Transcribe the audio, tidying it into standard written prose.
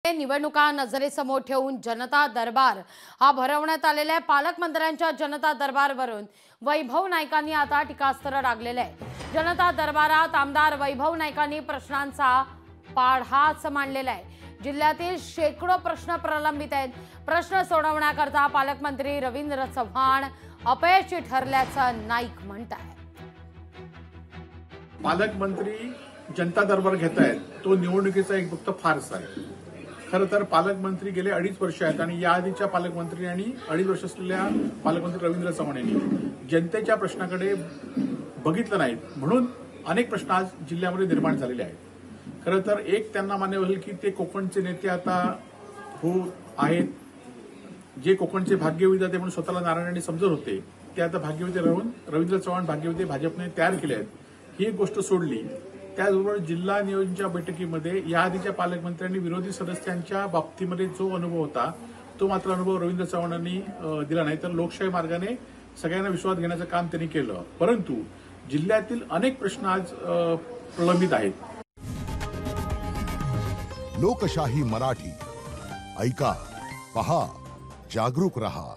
निवडणुका नजरेसमोर ठेवून जनता दरबार हा भरवण्यात आलेला आहे। पालकमंत्र्यांच्या जनता दरबारवरून वैभव नाईकांनी आता टीकास्त्र डागलेले आहे। जनता दरबारात आमदार वैभव नाईकांनी प्रश्नांचा पाढाच मांडलेला आहे। जिल्ह्यातील शेकडो प्रश्न प्रलंबित आहेत। प्रश्न सोडवण्याकरता पालकमंत्री रवींद्र चव्हाण अपयशी ठरल्याचं नाईक म्हणतात। पालकमंत्री जनता दरबार घेत आहेत तो निवडणुकीचा एक फक्त फार्स आहे। खरं तर पालकमंत्री गेले 2.5 वर्ष आहेत आणि या आधीच्या पालकमंत्री आणि 2.5 वर्ष असलेल्या पालकमंत्री रवींद्र चव्हाण यांनी जनतेच्या प्रश्नाकडे बघितलं नाही, म्हणून अनेक प्रश्न आज जिल्ह्यामध्ये निर्माण झालेले आहेत। खरं तर एक त्यांना मान्य होईल की ते कोकणचे नेते आता आहेत, जे कोकणचे भाग्यविधाते म्हणून स्वतःला नारायणांनी समजत होते ते आता भाग्यविधाते राहून रवींद्र चव्हाण भाग्यविधाते भाजपने तयार केले आहेत, ही एक गोष्ट सोडली। त्याचबरोबर जिल्हा नियोजनच्या बैठकीमध्ये या आधीच्या पालकमंत्र्यांनी विरोधी सदस्यांच्या बाबतीमध्ये जो अनुभव होता तो मात्र अनुभव रवींद्र चव्हाणांनी दिला नाही। तर लोकशाही मार्गाने सगळ्यांना विश्वास घेण्याचं काम त्यांनी केलं, परंतु जिल्ह्यातील अनेक प्रश्न आज प्रलंबित आहेत। लोकशाही मराठी ऐका, पहा, जागरूक रहा।